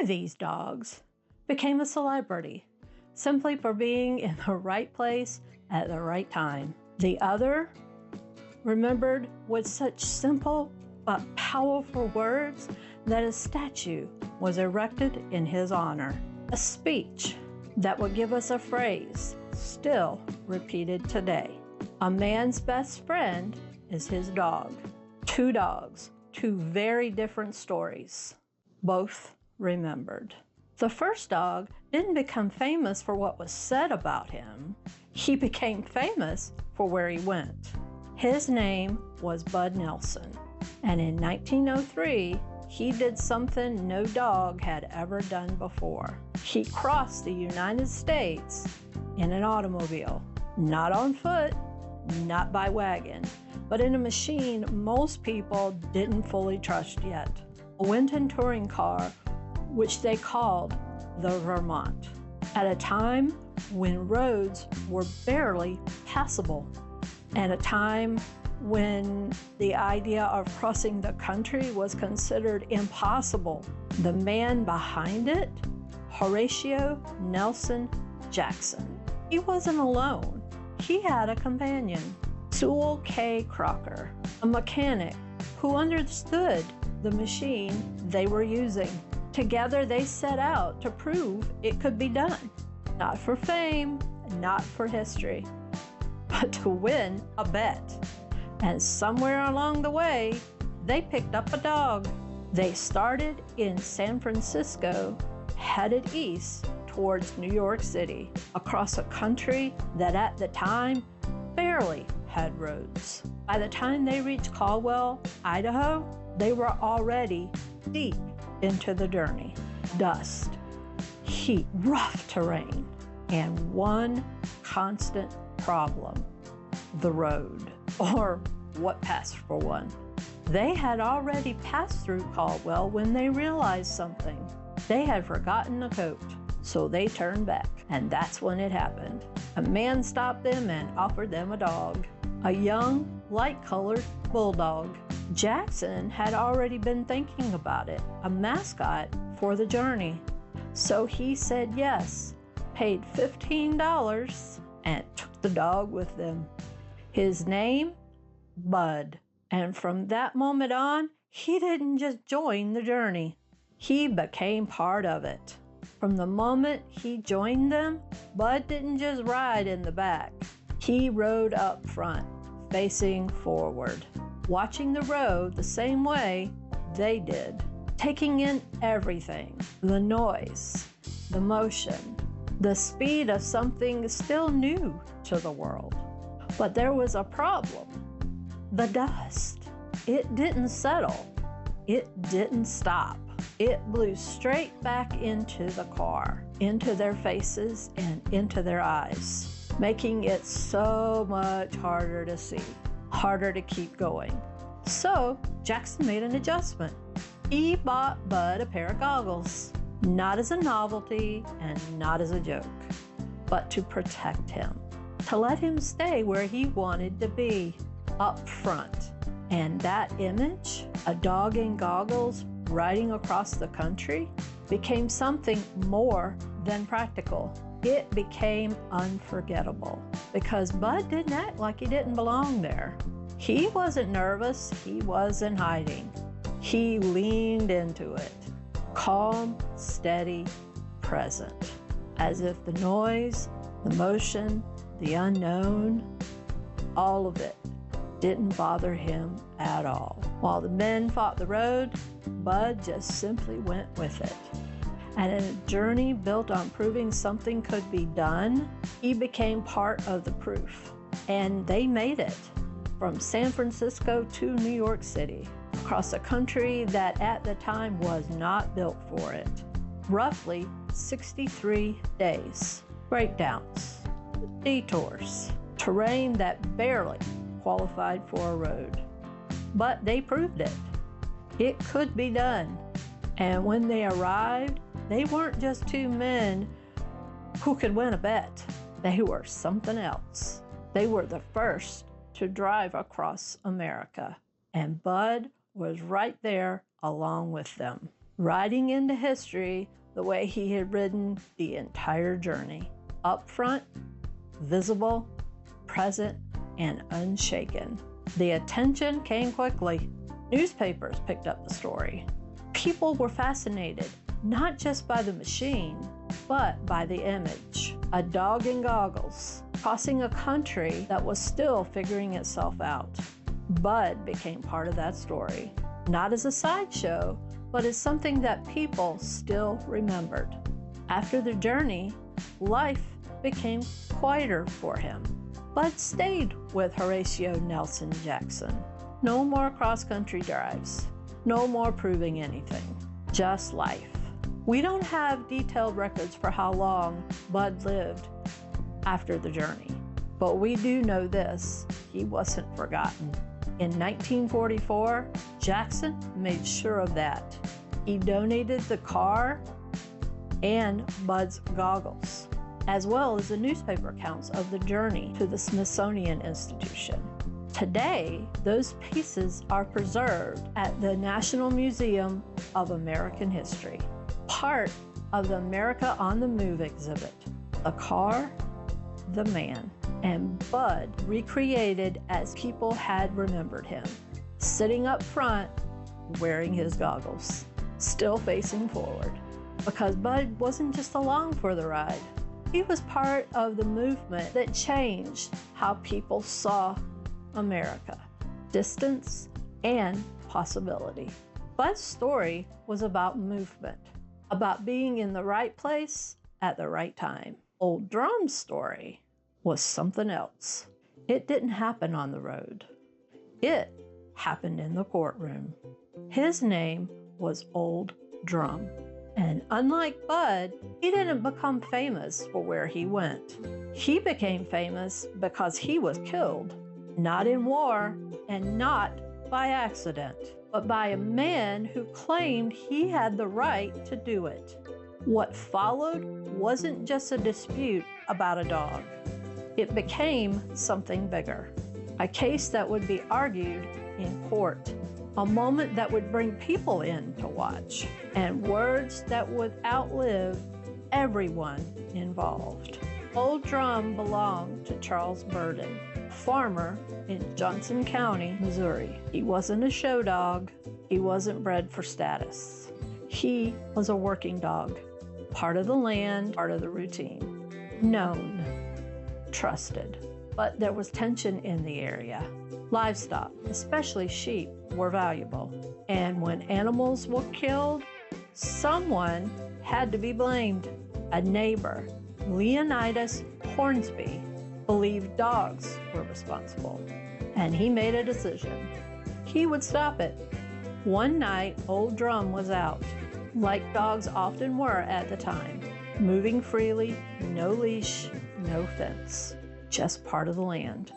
of these dogs became a celebrity simply for being in the right place at the right time. The other, remembered with such simple but powerful words that a statue was erected in his honor. A speech that would give us a phrase still repeated today. A man's best friend is his dog. Two dogs, two very different stories, both remembered. The first dog didn't become famous for what was said about him. He became famous for where he went. His name was Bud Nelson, and in 1903, he did something no dog had ever done before. He crossed the United States in an automobile, not on foot, not by wagon, but in a machine most people didn't fully trust yet. A Winton touring car, which they called the Vermont, at a time when roads were barely passable, and a time when the idea of crossing the country was considered impossible. The man behind it, Horatio Nelson Jackson. He wasn't alone. He had a companion, Sewell K. Crocker, a mechanic who understood the machine they were using. Together they set out to prove it could be done, not for fame, not for history, but to win a bet. And somewhere along the way, they picked up a dog. They started in San Francisco, headed east towards New York City, across a country that at the time barely had roads. By the time they reached Caldwell, Idaho, they were already deep into the journey. Dust, heat, rough terrain, and one constant problem: the road, or what passed for one. They had already passed through Caldwell when they realized something. They had forgotten a coat, so they turned back, and that's when it happened. A man stopped them and offered them a dog, a young, light-colored bulldog. Jackson had already been thinking about it, a mascot for the journey. So he said yes, paid $15, and took the dog with them. His name, Bud. And from that moment on, he didn't just join the journey. He became part of it. From the moment he joined them, Bud didn't just ride in the back. He rode up front, facing forward, watching the road the same way they did, taking in everything: the noise, the motion, the speed of something still new to the world. But there was a problem: the dust. It didn't settle. It didn't stop. It blew straight back into the car, into their faces and into their eyes, making it so much harder to see, harder to keep going. So Jackson made an adjustment. He bought Bud a pair of goggles, not as a novelty and not as a joke, but to protect him, to let him stay where he wanted to be, up front. And that image, a dog in goggles riding across the country, became something more than practical. It became unforgettable because Bud didn't act like he didn't belong there. He wasn't nervous. He wasn't hiding. He leaned into it, calm, steady, present, as if the noise, the motion, the unknown, all of it didn't bother him at all. While the men fought the road, Bud just simply went with it. And in a journey built on proving something could be done, he became part of the proof. And they made it from San Francisco to New York City, across a country that at the time was not built for it. Roughly 63 days. Breakdowns, detours, terrain that barely qualified for a road. But they proved it. It could be done. And when they arrived, they weren't just two men who could win a bet. They were something else. They were the first to drive across America. And Bud was right there along with them. riding into history the way he had ridden the entire journey. Up front, visible, present, and unshaken. The attention came quickly. Newspapers picked up the story. People were fascinated, not just by the machine, but by the image. A dog in goggles, crossing a country that was still figuring itself out. Bud became part of that story, not as a sideshow, but as something that people still remembered. After the journey, life became quieter for him. Bud stayed with Horatio Nelson Jackson. No more cross-country drives. No more proving anything. Just life. We don't have detailed records for how long Bud lived after the journey, but we do know this: he wasn't forgotten. In 1944, Jackson made sure of that. He donated the car and Bud's goggles, as well as the newspaper accounts of the journey, to the Smithsonian Institution. Today, those pieces are preserved at the National Museum of American History, part of the America on the Move exhibit. The car, the man, and Bud recreated as people had remembered him, sitting up front, wearing his goggles, still facing forward. Because Bud wasn't just along for the ride. He was part of the movement that changed how people saw America, distance and possibility. Bud's story was about movement, about being in the right place at the right time. Old Drum's story was something else. It didn't happen on the road. It happened in the courtroom. His name was Old Drum. And unlike Bud, he didn't become famous for where he went. He became famous because he was killed, not in war and not by accident, but by a man who claimed he had the right to do it. What followed wasn't just a dispute about a dog. It became something bigger, a case that would be argued in court, a moment that would bring people in to watch, and words that would outlive everyone involved. Old Drum belonged to Charles Burden, a farmer in Johnson County, Missouri. He wasn't a show dog. He wasn't bred for status. He was a working dog, part of the land, part of the routine, known, trusted. But there was tension in the area. Livestock, especially sheep, were valuable. And when animals were killed, someone had to be blamed. A neighbor, Leonidas Hornsby, believed dogs were responsible. And he made a decision. He would stop it. One night, Old Drum was out, like dogs often were at the time, moving freely, no leash, no fence, just part of the land.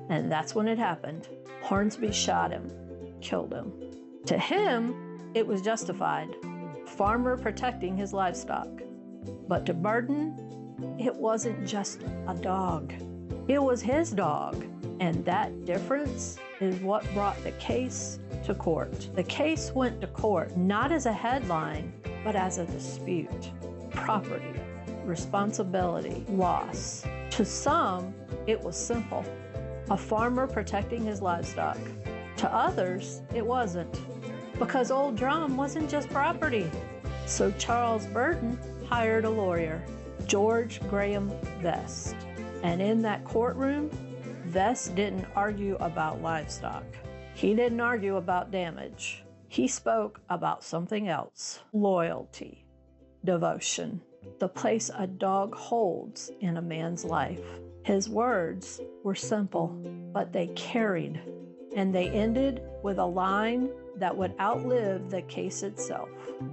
And that's when it happened. Hornsby shot him, killed him. To him, it was justified. Farmer protecting his livestock. But to Burden, it wasn't just a dog. It was his dog. And that difference is what brought the case to court. The case went to court not as a headline, but as a dispute. Property, responsibility, loss. To some, it was simple. A farmer protecting his livestock. To others, it wasn't, because Old Drum wasn't just property. So Charles Burden hired a lawyer, George Graham Vest. And in that courtroom, Vest didn't argue about livestock. He didn't argue about damage. He spoke about something else: loyalty, devotion, the place a dog holds in a man's life. His words were simple, but they carried, and they ended with a line that would outlive the case itself.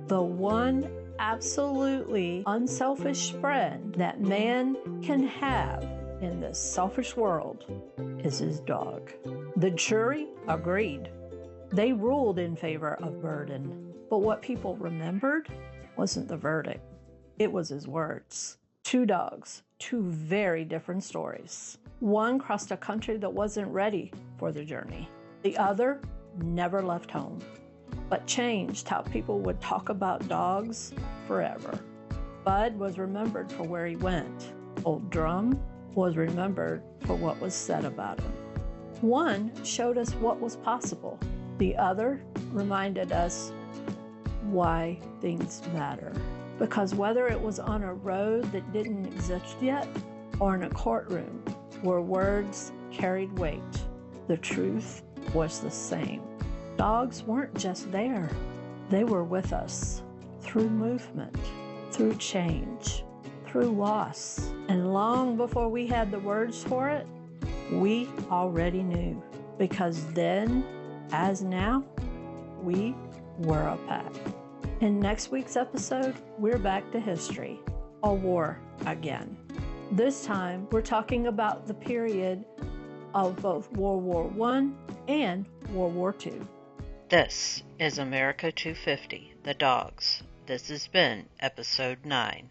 The one absolutely unselfish friend that man can have in this selfish world is his dog. The jury agreed. They ruled in favor of Burden, but what people remembered wasn't the verdict. It was his words. Two dogs, two very different stories. One crossed a country that wasn't ready for the journey. The other never left home. but changed how people would talk about dogs forever. Bud was remembered for where he went. Old Drum was remembered for what was said about him. One showed us what was possible. The other reminded us why things matter. Because whether it was on a road that didn't exist yet or in a courtroom where words carried weight, the truth was the same. Dogs weren't just there. They were with us through movement, through change, through loss. And long before we had the words for it, we already knew. Because then, as now, we were a pack. In next week's episode, we're back to history, a war again. This time, we're talking about the period of both World War I and World War II. This is America 250, The Dogs. This has been Episode 9.